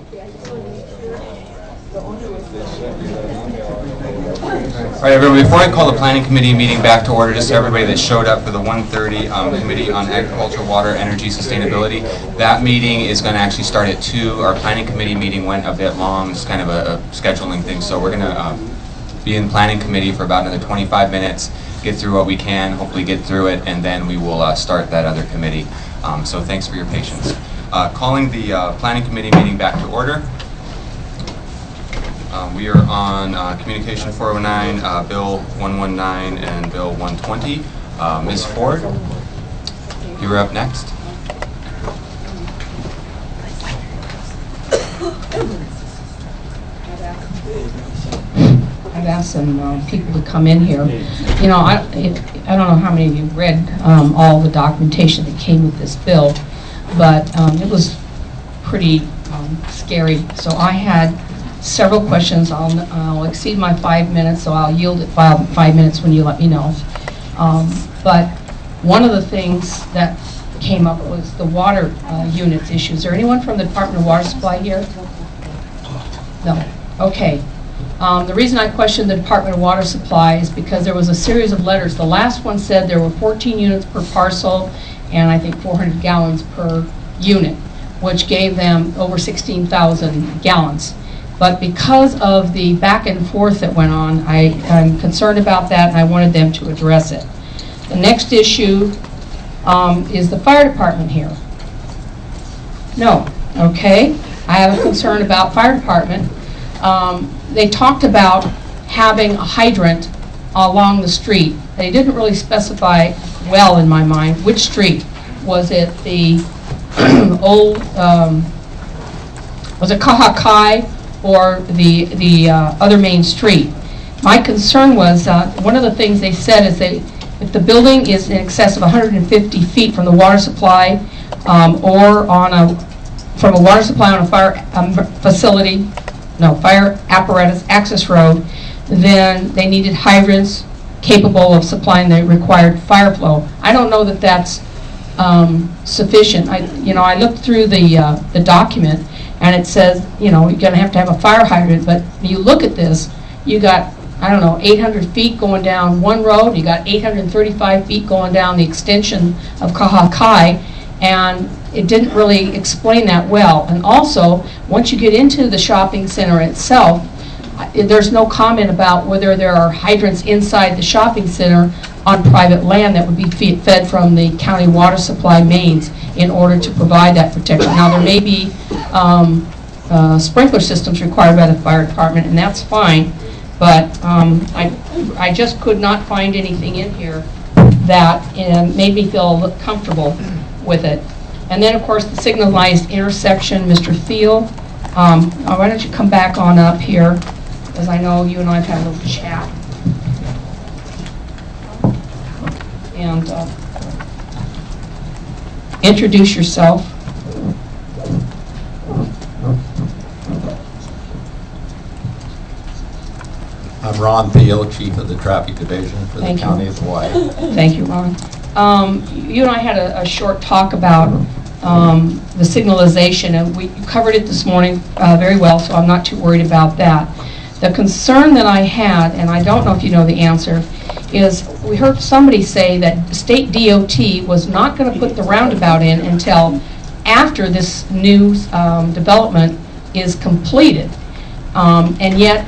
All right, everyone, before I call the Planning Committee meeting back to order, just to everybody that showed up for the 1:30 Committee on Agriculture, Water, Energy, Sustainability, that meeting is going to actually start at 2. Our Planning Committee meeting went a bit long. It's kind of a scheduling thing, so we're going to be in Planning Committee for about another 25 minutes, get through what we can, hopefully get through it, and then we will start that other committee. So thanks for your patience. Calling the Planning Committee meeting back to order. We are on Communication 409, Bill 119, and Bill 120. Ms. Ford, you're up next. I've asked some people to come in here. You know, I don't know how many of you read all the documentation that came with this bill, but it was pretty scary. So I had several questions. I'll exceed my 5 minutes, so I'll yield at 5 minutes when you let me know. But one of the things that came up was the water units issue. Is there anyone from the Department of Water Supply here? No. Okay. The reason I questioned the Department of Water Supply is because there was a series of letters. The last one said there were 14 units per parcel and I think 400 gallons per unit, which gave them over 16,000 gallons. But because of the back and forth that went on, I'm concerned about that and I wanted them to address it. The next issue is the fire department here. No. Okay. I have a concern about fire department. They talked about having a hydrant along the street. They didn't really specify well in my mind which street. Was it the old, was it Kahakai or the other main street? My concern was, one of the things they said is if the building is in excess of 150 feet from the water supply or from a water supply on a fire facility, fire apparatus access road, then they needed hydrants capable of supplying the required fire flow. I don't know that that's sufficient. I looked through the document and it says, you're going to have a fire hydrant, but when you look at this, you got, 800 feet going down one road, you got 835 feet going down the extension of Kahakai, and it didn't really explain that well. And also, once you get into the shopping center itself, there's no comment about whether there are hydrants inside the shopping center on private land that would be fed from the county water supply mains in order to provide that protection. Now, there may be sprinkler systems required by the fire department, and that's fine, but I just could not find anything in here that made me feel comfortable with it. And then, of course, the signalized intersection. Mr. Thiel, why don't you come back on up here, because I know you and I have had a little chat. And introduce yourself. I'm Ron Thiel, Chief of the Traffic Division for the County of Hawaii. Thank you, Ron. You and I had a short talk about the signalization, and we covered it this morning very well, so I'm not too worried about that. The concern that I had, and I don't know if you know the answer, is we heard somebody say that state DOT was not going to put the roundabout in until after this new development is completed. And yet,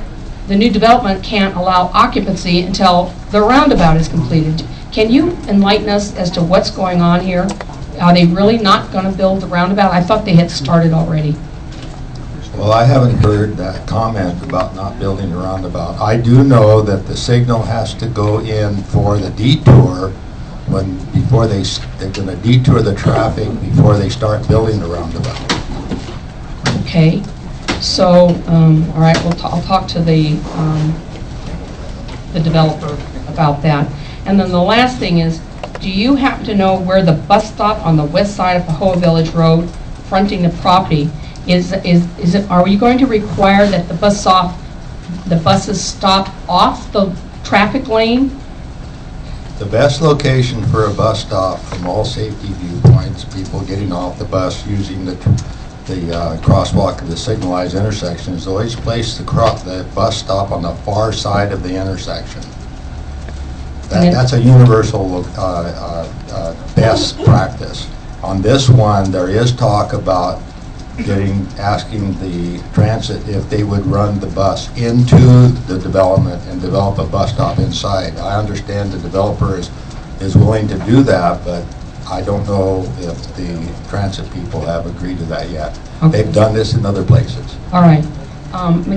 the new development can't allow occupancy until the roundabout is completed. Can you enlighten us as to what's going on here? Are they really not going to build the roundabout? I thought they had started already. Well, I haven't heard that comment about not building a roundabout. I do know that the signal has to go in for the detour before they're going to detour the traffic before they start building the roundabout. Okay. So, all right, I'll talk to the developer about that. And then the last thing is, do you happen to know where the bus stop on the west side of Pahoa Village Road, fronting the property, is it? Are you going to require that the buses stop off the traffic lane? The best location for a bus stop from all safety viewpoints, people getting off the bus using the crosswalk of the signalized intersection is always place the bus stop on the far side of the intersection. That's a universal best practice. On this one, there is talk about asking the transit if they would run the bus into the development and develop a bus stop inside. I understand the developer is willing to do that, but I don't know if the transit people have agreed to that yet. Okay. They've done this in other places. All right.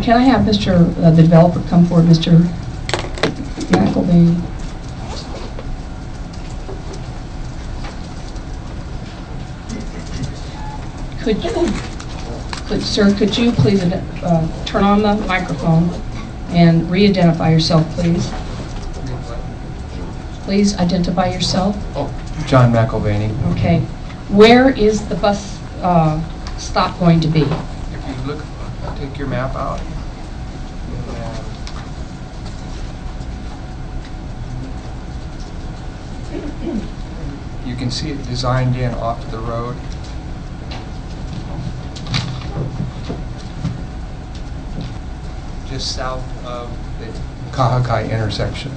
Can I have the developer come forward, Mr. McElvey? Sir, could you please turn on the microphone and re-identify yourself, please? Please identify yourself. Oh, John McElvaney. Okay. Where is the bus stop going to be? If you look, take your map out. You can see it designed in off the road. Just south of the Kahakai intersection.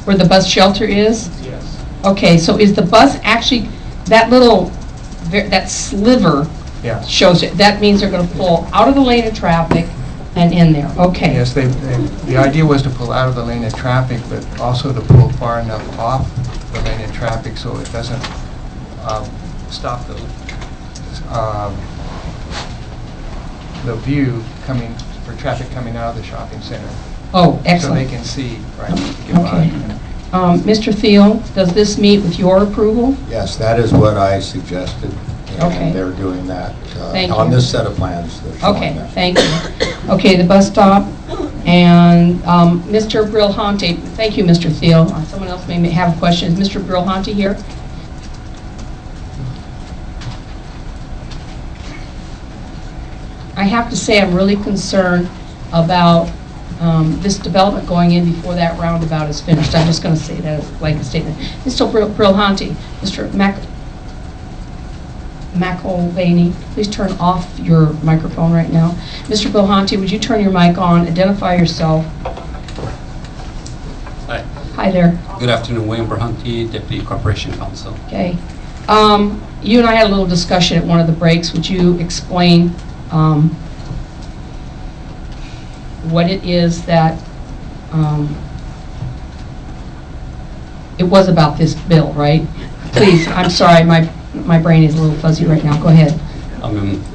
Where the bus shelter is? Yes. Okay, so is the bus actually, that sliver Yeah. shows it, that means they're going to pull out of the lane of traffic and in there, okay. Yes, the idea was to pull out of the lane of traffic, but also to pull far enough off the lane of traffic so it doesn't stop the view coming, for traffic coming out of the shopping center. Oh, So they excellent. can see, right, to get by. Okay. Mr. Thiel, does this meet with your approval? Yes, that is what I suggested, Okay. and they're doing that. Thank On you. this set of plans, they're showing Okay, that. thank you. Okay, the bus stop, and Mr. Brilhante, thank you, Mr. Thiel. Someone else may have a question. Is Mr. Brilhante here? I have to say, I'm really concerned about this development going in before that roundabout is finished. I'm just going to say that as a blanket statement. Mr. Brilhante, Mr. McElvaney, please turn off your microphone right now. Mr. Brilhante, would you turn your mic on, identify yourself? Hi. Hi there. Good afternoon, William Berhunti, Deputy Corporation Counsel. Okay. You and I had a little discussion at one of the breaks. Would you explain what it is that it was about this bill, right? Please, I'm sorry, my brain is a little fuzzy right now. Go ahead.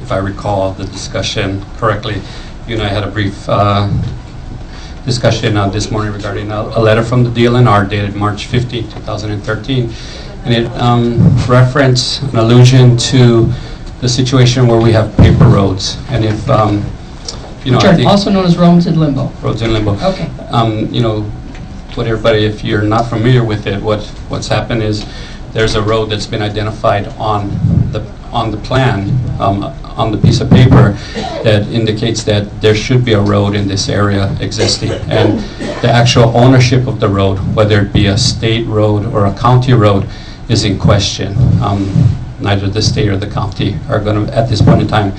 If I recall the discussion correctly, you and I had a brief discussion this morning regarding a letter from the DLNR dated March 15, 2013, and it referenced an allusion to the situation where we have paper roads, and if you know, Which I are think also known as roads in limbo. roads in limbo. Okay. You know, what everybody, if you're not familiar with it, what's happened is there's a road that's been identified on the plan, on the piece of paper that indicates that there should be a road in this area existing, and the actual ownership of the road, whether it be a state road or a county road, is in question. Neither the state or the county are going to, at this point in time,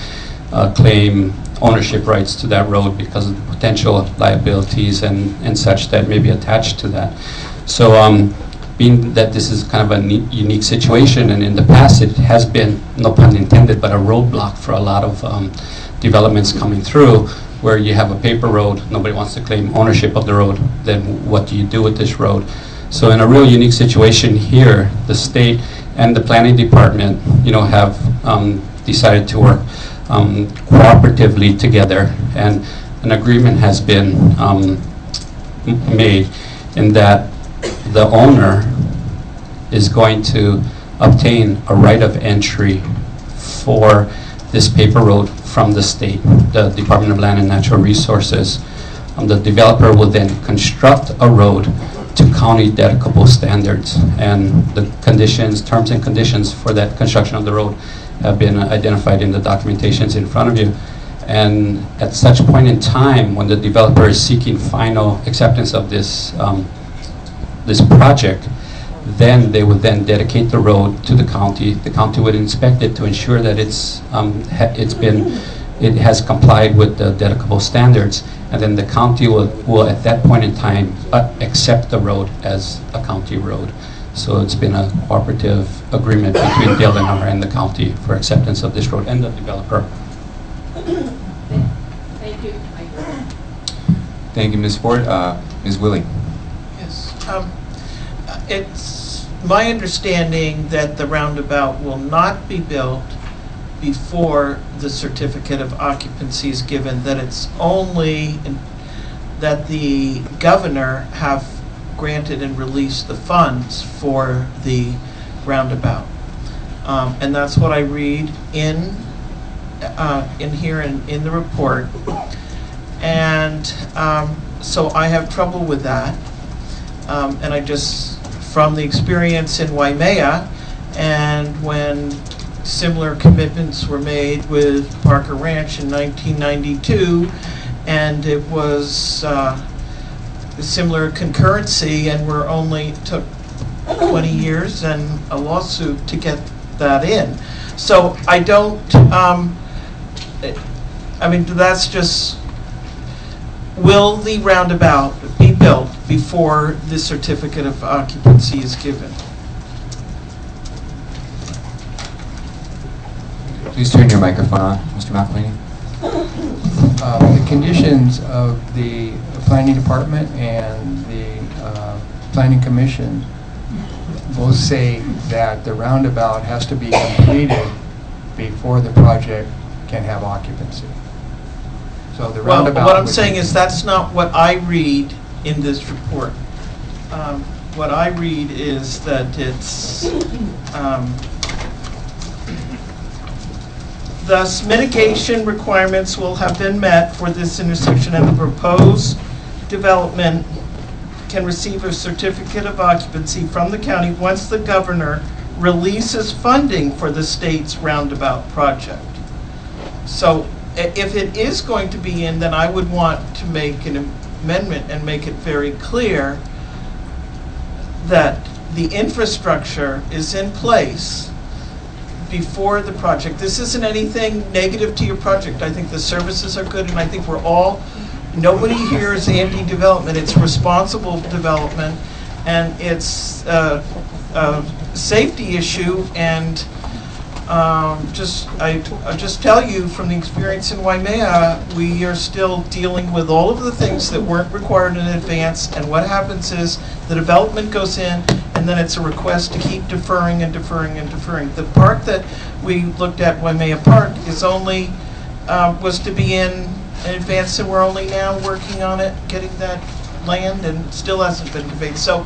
claim ownership rights to that road because of the potential liabilities and such that may be attached to that. So being that this is kind of a unique situation, and in the past it has been, no pun intended, but a roadblock for a lot of developments coming through, where you have a paper road, nobody wants to claim ownership of the road, then what do you do with this road? So in a real unique situation here, the state and the planning department, you know, have decided to work cooperatively together, and an agreement has been made in that the owner is going to obtain a right of entry for this paper road from the state, the Department of Land and Natural Resources. The developer will then construct a road to county dedicable standards, and the conditions, terms and conditions for that construction of the road have been identified in the documentations in front of you. And at such point in time, when the developer is seeking final acceptance of this this project, then they would then dedicate the road to the county. The county would inspect it to ensure that it has complied with the dedicable standards, and then the county will at that point in time accept the road as a county road. So it's been a cooperative agreement between DLNR and the county for acceptance of this road and the developer. Thank you. Thank you, Ms. Ford. Ms. Willie? Yes. It's my understanding that the roundabout will not be built before the certificate of occupancy is given, that it's only that the governor have granted and released the funds for the roundabout. And that's what I read in here in the report. And so I have trouble with that. And I just, from the experience in Waimea, and when similar commitments were made with Parker Ranch in 1992, and it was similar concurrency, and took 20 years and a lawsuit to get that in. So I don't, I mean, that's just, will the roundabout be built before the certificate of occupancy is given? Please turn your microphone on, Mr. McElhaney. The conditions of the planning department and the planning commission both say that the roundabout has to be completed before the project can have occupancy. So the Well, roundabout. what I'm saying is that's not what I read in this report. What I read is that it's, thus mitigation requirements will have been met for this intersection, and the proposed development can receive a certificate of occupancy from the county once the governor releases funding for the state's roundabout project. So if it is going to be in, then I would want to make an amendment and make it very clear that the infrastructure is in place before the project. This isn't anything negative to your project. I think the services are good, and I think we're all, nobody here is anti-development. It's responsible development, and it's a safety issue, and I just tell you from the experience in Waimea, we are still dealing with all of the things that weren't required in advance, and what happens is the development goes in, and then it's a request to keep deferring and deferring and deferring. The park that we looked at, Waimea Park, is only, was to be in advance, and we're only now working on it, getting that land, and still hasn't been conveyed. So,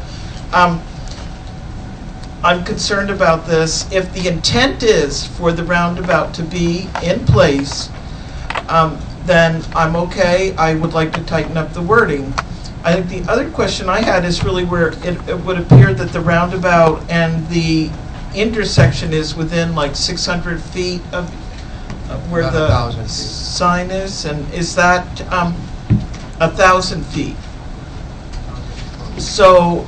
I'm concerned about this. If the intent is for the roundabout to be in place, then I'm okay. I would like to tighten up the wording. I think the other question I had is really where it would appear that the roundabout and the intersection is within like 600 feet of where About the 1,000 feet. sign is, and is that 1,000 feet? So,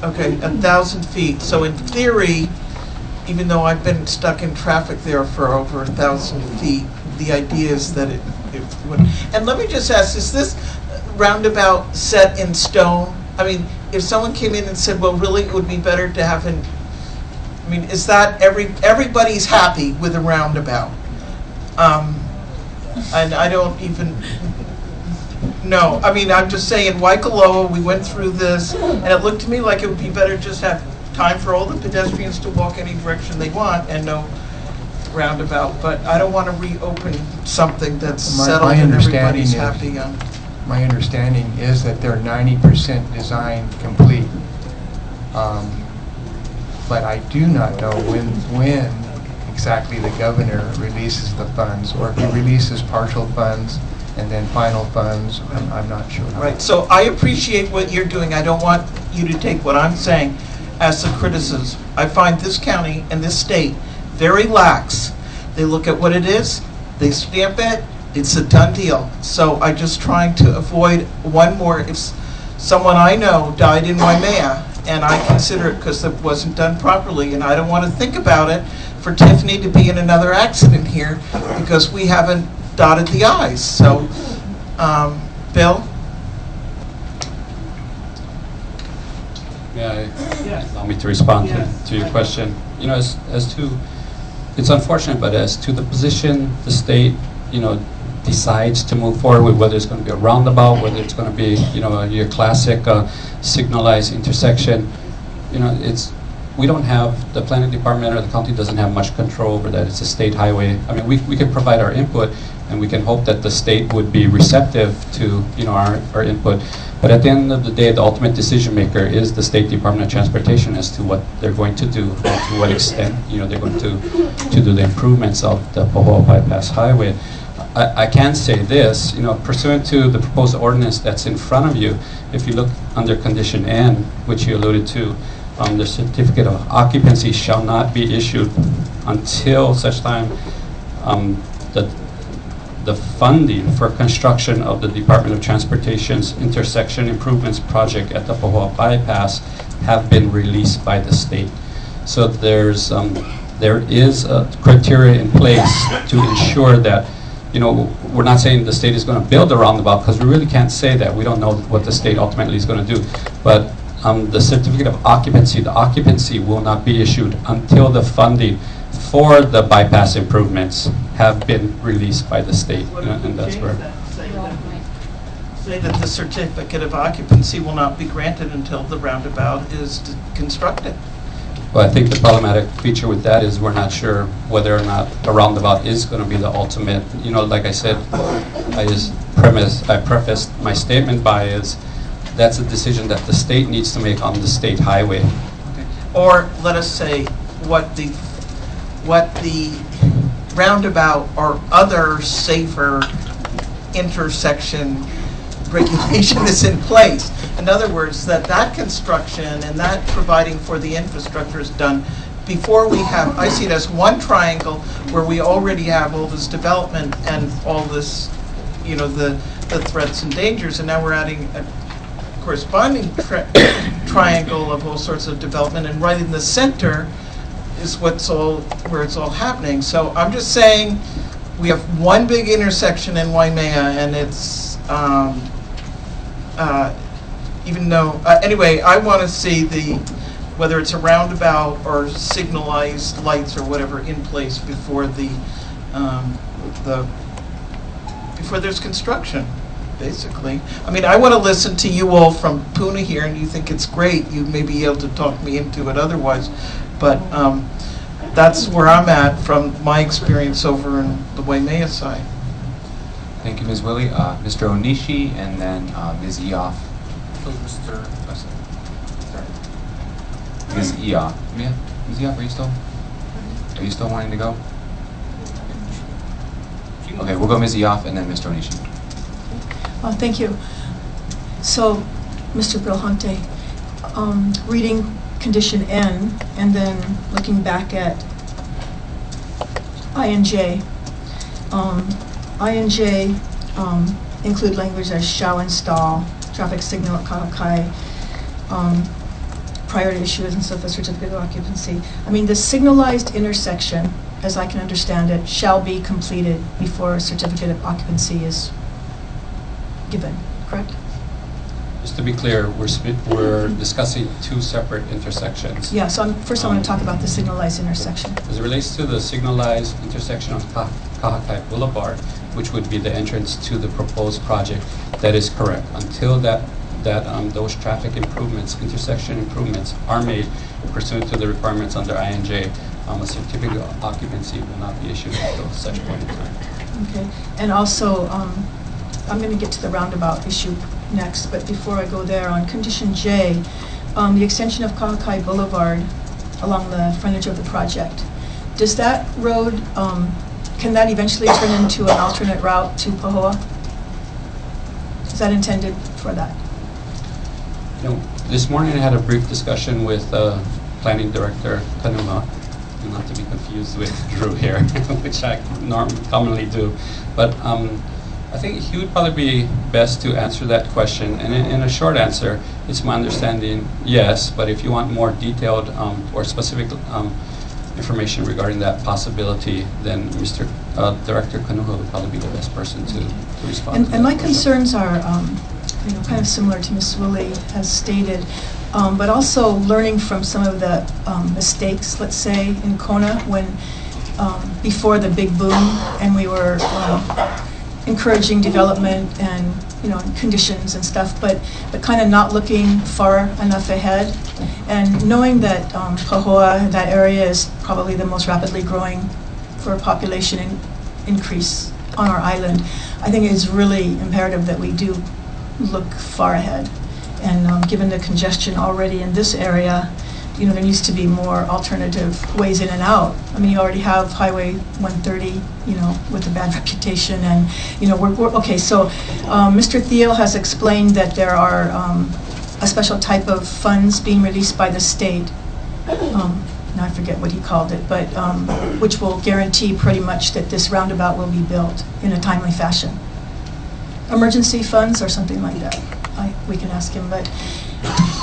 okay, 1,000 feet. So in theory, even though I've been stuck in traffic there for over 1,000 feet, the idea is that it would. And let me just ask, is this roundabout set in stone? I mean, if someone came in and said, well, really, it would be better to have an, I mean, is that everybody's happy with a roundabout? And I don't even know. I mean, I'm just saying, Waikoloa, we went through this, and it looked to me like it would be better just have time for all the pedestrians to walk any direction they want and no roundabout. But I don't want to reopen something that's settled and everybody's happy on. My understanding is that they're 90% design complete. But I do not know when exactly the governor releases the funds, or if he releases partial funds and then final funds. I'm not sure. Right, so I appreciate what you're doing. I don't want you to take what I'm saying as a criticism. I find this county and this state very lax. They look at what it is, they stamp it, it's a done deal. So I'm just trying to avoid one more, if someone I know died in Waimea, and I consider it because it wasn't done properly, and I don't want to think about it for Tiffany to be in another accident here because we haven't dotted the i's. So, Bill? Yeah, allow me to respond to your question. You know, as to, it's unfortunate, but as to the position the state, you know, decides to move forward with, whether it's going to be a roundabout, whether it's going to be, you know, your classic signalized intersection, you know, we don't have, the planning department or the county doesn't have much control over that. It's a state highway. I mean, we can provide our input, and we can hope that the state would be receptive to, you know, our input. But at the end of the day, the ultimate decision maker is the State Department of Transportation as to what they're going to do and to what extent, you know, they're going to do the improvements of the Pahoa Bypass Highway. I can say this, you know, pursuant to the proposed ordinance that's in front of you, if you look under condition N, which you alluded to, the certificate of occupancy shall not be issued until such time the funding for construction of the Department of Transportation's intersection improvements project at the Pahoa Bypass have been released by the state. So there is a criteria in place to ensure that, you know, we're not saying the state is going to build a roundabout, because we really can't say that. We don't know what the state ultimately is going to do. But the certificate of occupancy, the occupancy will not be issued until the funding for the bypass improvements have been released by the state. What if we And that's change where. that? Say that the certificate of occupancy will not be granted until the roundabout is constructed. Well, I think the problematic feature with that is we're not sure whether or not a roundabout is going to be the ultimate. You know, like I said, I prefaced my statement by is that's a decision that the state needs to make on the state highway. Okay. Or let us say what the roundabout or other safer intersection regulation is in place. In other words, that construction and that providing for the infrastructure is done before we have, I see it as one triangle where we already have all this development and all this, you know, the threats and dangers, and now we're adding a corresponding triangle of all sorts of development, and right in the center is where it's all happening. So I'm just saying we have one big intersection in Waimea, and it's even though anyway, I want to see whether it's a roundabout or signalized lights or whatever in place before before there's construction, basically. I mean, I want to listen to you all from Puna here, and you think it's great. You may be able to talk me into it otherwise, but that's where I'm at from my experience over in the Waimea side. Thank you, Ms. Willie. Mr. Onishi, and then Ms. Eoff. Ms. Eoff. Yeah, Ms. Eoff, are you still wanting to go? Okay, we'll go Ms. Eoff and then Mr. Onishi. Thank you. So, Mr. Brilhante, reading condition N and then looking back at I and J. I and J include language as shall install traffic signal at Kahakai prior to issuance of a certificate of occupancy. I mean, the signalized intersection, as I can understand it, shall be completed before a certificate of occupancy is given, correct? Just to be clear, we're discussing two separate intersections. Yeah, so first I want to talk about the signalized intersection. As it relates to the signalized intersection of Kahakai Boulevard, which would be the entrance to the proposed project, that is correct. Until those traffic improvements, intersection improvements are made pursuant to the requirements under INJ, a certificate of occupancy will not be issued until such point in time. Okay, and also, I'm going to get to the roundabout issue next, but before I go there, on condition J, the extension of Kahakai Boulevard along the frontage of the project, does that road, can that eventually turn into an alternate route to Pahoa? Is that intended for that? You know, this morning I had a brief discussion with Planning Director Kanuma, not to be confused with Drew here, which I commonly do. But I think he would probably be best to answer that question. And in a short answer, it's my understanding, yes. But if you want more detailed or specific information regarding that possibility, then Mr. Director Kanuha would probably be the best person to respond to And my that question. concerns are, kind of similar to Ms. Willie has stated, but also learning from some of the mistakes, let's say, in Kona when, before the big boom, and we were encouraging development and, conditions and stuff, but kind of not looking far enough ahead. And knowing that Pahoa, that area, is probably the most rapidly growing for population increase on our island, I think it is really imperative that we do look far ahead. And given the congestion already in this area, there needs to be more alternative ways in and out. I mean, you already have Highway 130, with a bad reputation, and, we're okay. So Mr. Thiel has explained that there are a special type of funds being released by the state. Now I forget what he called it, but which will guarantee pretty much that this roundabout will be built in a timely fashion. Emergency funds or something like that. We can ask him, but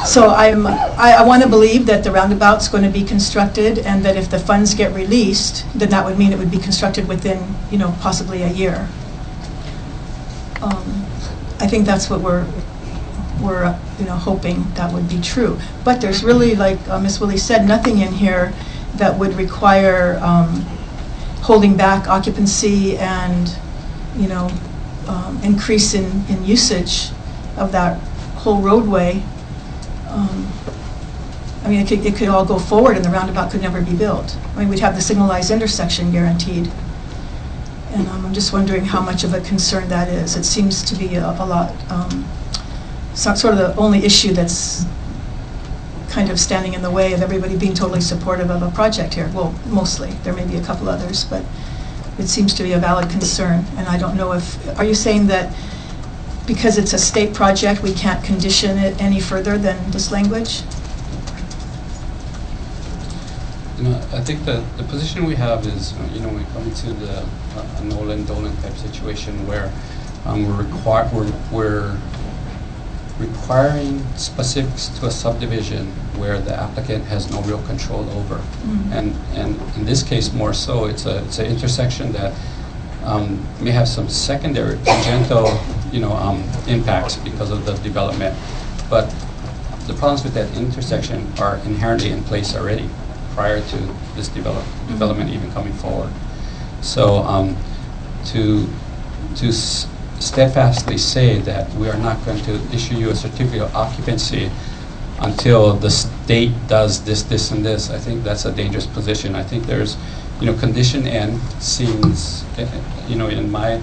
so I want to believe that the roundabout's going to be constructed, and that if the funds get released, then that would mean it would be constructed within, possibly a year. I think that's what we're hoping that would be true. But there's really, like Ms. Willie said, nothing in here that would require holding back occupancy and, increase in usage of that whole roadway. I mean, it could all go forward and the roundabout could never be built. I mean, we'd have the signalized intersection guaranteed. And I'm just wondering how much of a concern that is. It seems to be a lot, sort of the only issue that's kind of standing in the way of everybody being totally supportive of a project here. Well, mostly. There may be a couple others, but it seems to be a valid concern. And I don't know if, are you saying that because it's a state project, we can't condition it any further than this language? I think the position we have is, when we come to the Nolan-Dolan type situation where we're requiring specifics to a subdivision where the applicant has no real control over. Mm-hmm. And in this case more so, it's an intersection that may have some secondary tangential impacts because of the development. But the problems with that intersection are inherently in place already prior to this development even coming forward. So to steadfastly say that we are not going to issue you a certificate of occupancy until the state does this, this, and this, I think that's a dangerous position. I think there's, condition N seems, in my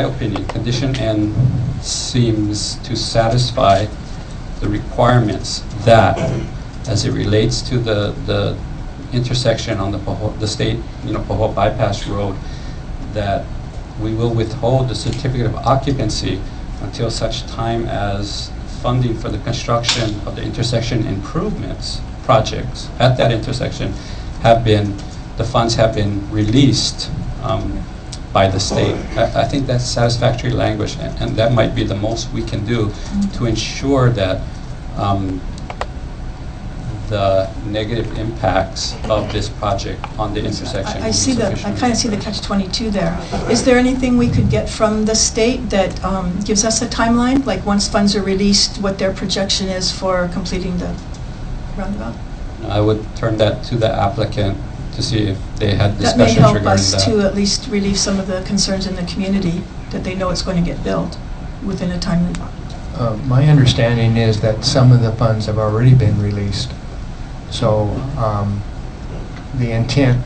opinion, condition N seems to satisfy the requirements that, as it relates to the intersection on the state, Pahoa bypass road, that we will withhold the certificate of occupancy until such time as funding for the construction of the intersection improvements projects at that intersection the funds have been released by the state. I think that's satisfactory language, and that might be the most we can do to ensure that the negative impacts of this project on the intersection. I kind of see the catch-22 there. Is there anything we could get from the state that gives us a timeline, like once funds are released, what their projection is for completing the roundabout? I would turn that to the applicant to see if they had That may discussions help regarding us that. to at least relieve some of the concerns in the community, that they know it's going to get built within a timely. My understanding is that some of the funds have already been released. So the intent,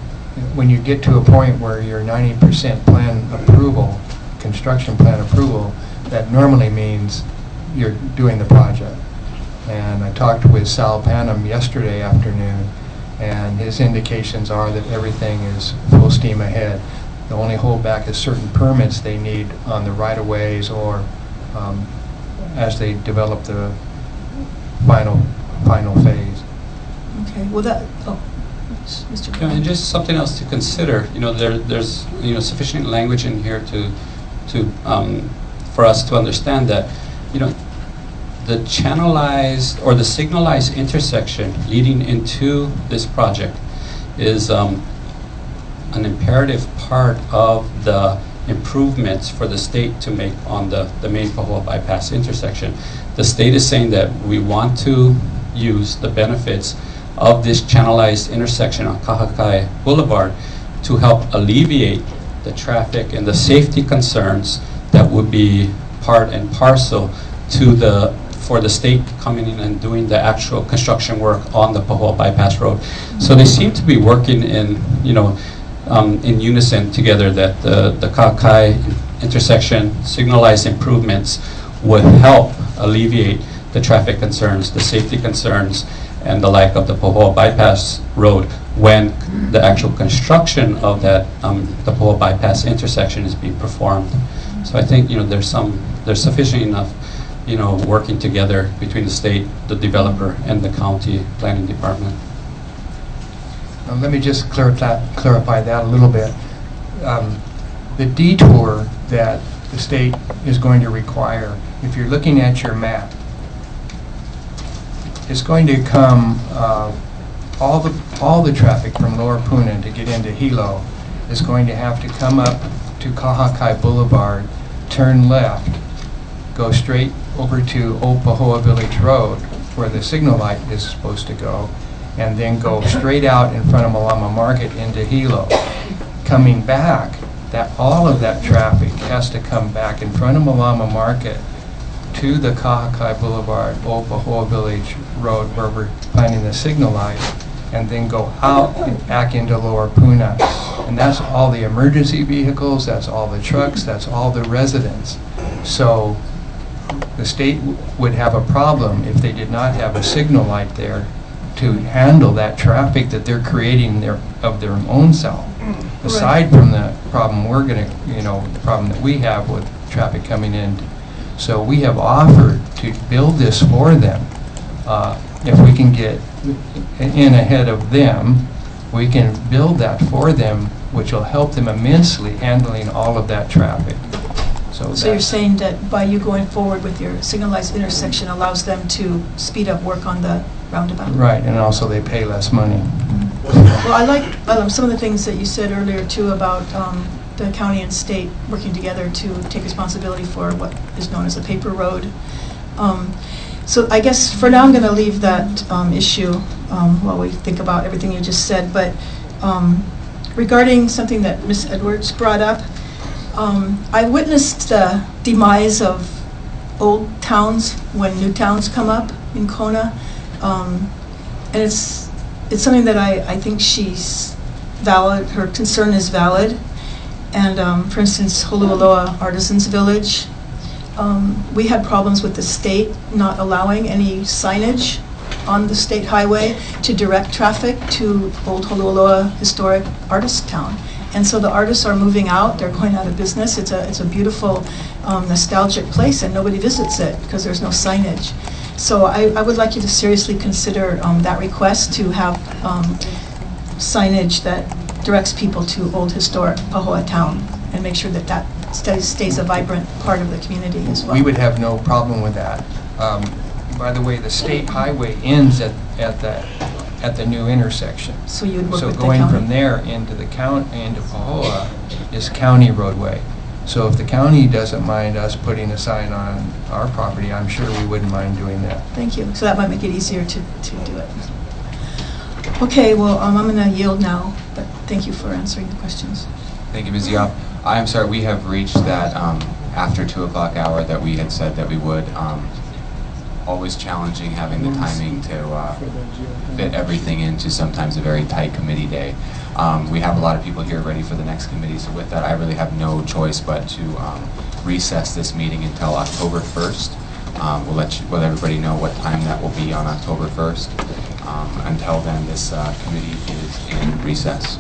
when you get to a point where you're 90% plan approval, construction plan approval, that normally means you're doing the project. And I talked with Sal Panam yesterday afternoon, and his indications are that everything is full steam ahead. The only holdback is certain permits they need on the right-of-ways or as they develop the final phase. Okay, well Mr. Yeah, and just something else to consider, there's, sufficient language in here for us to understand that, the channelized or the signalized intersection leading into this project is an imperative part of the improvements for the state to make on the main Pahoa bypass intersection. The state is saying that we want to use the benefits of this channelized intersection on Kahakai Boulevard to help alleviate the traffic and the safety concerns that would be part and parcel for the state coming in and doing the actual construction work on the Pahoa bypass road. So they seem to be working in unison together, that the Kahakai intersection signalized improvements would help alleviate the traffic concerns, the safety concerns, and the like of the Pahoa bypass road when the actual construction of that the Pahoa bypass intersection is being performed. So I think there's sufficient enough working together between the state, the developer, and the county planning department. Let me just clarify that a little bit. The detour that the state is going to require, if you're looking at your map, it's going to come, all the traffic from Lower Puna to get into Hilo is going to have to come up to Kahakai Boulevard, turn left, go straight over to Old Pahoa Village Road, where the signal light is supposed to go, and then go straight out in front of Malama Market into Hilo. Coming back, all of that traffic has to come back in front of Malama Market to the Kahakai Boulevard, Old Pahoa Village Road, where we're planning the signal light, and then go out and back into Lower Puna. And that's all the emergency vehicles, that's all the trucks, that's all the residents. So the state would have a problem if they did not have a signal light there to handle that traffic that they're creating of their own self. Aside from the problem the problem that we have with traffic coming in. So we have offered to build this for them. If we can get in ahead of them, we can build that for them, which will help them immensely handling all of that traffic. So you're saying that by you going forward with your signalized intersection allows them to speed up work on the roundabout? Right, and also they pay less money. Well, I like some of the things that you said earlier too about the county and state working together to take responsibility for what is known as a paper road. So I guess for now I'm going to leave that issue while we think about everything you just said. But regarding something that Ms. Edwards brought up, I witnessed the demise of old towns when new towns come up in Kona. And it's something that I think she's valid, her concern is valid. And for instance, Holualoa Artisans Village, we had problems with the state not allowing any signage on the state highway to direct traffic to Old Holualoa Historic Artist Town. And so the artists are moving out, they're going out of business. It's a beautiful, nostalgic place, and nobody visits it because there's no signage. So I would like you to seriously consider that request to have signage that directs people to old historic Pahoa town and make sure that that stays a vibrant part of the community as well. We would have no problem with that. By the way, the state highway ends at the new intersection. So you would work So with the going county? from there into Pahoa is county roadway. So if the county doesn't mind us putting a sign on our property, I'm sure we wouldn't mind doing that. Thank you. So that might make it easier to do it. Okay, well, I'm going to yield now, but thank you for answering the questions. Thank you, Ms. Yap. I'm sorry, we have reached that after 2 o'clock hour that we had said that we would. Always challenging having the timing to fit everything into sometimes a very tight committee day. We have a lot of people here ready for the next committee, so with that I really have no choice but to recess this meeting until October 1st. We'll let everybody know what time that will be on October 1st. Until then, this committee is in recess.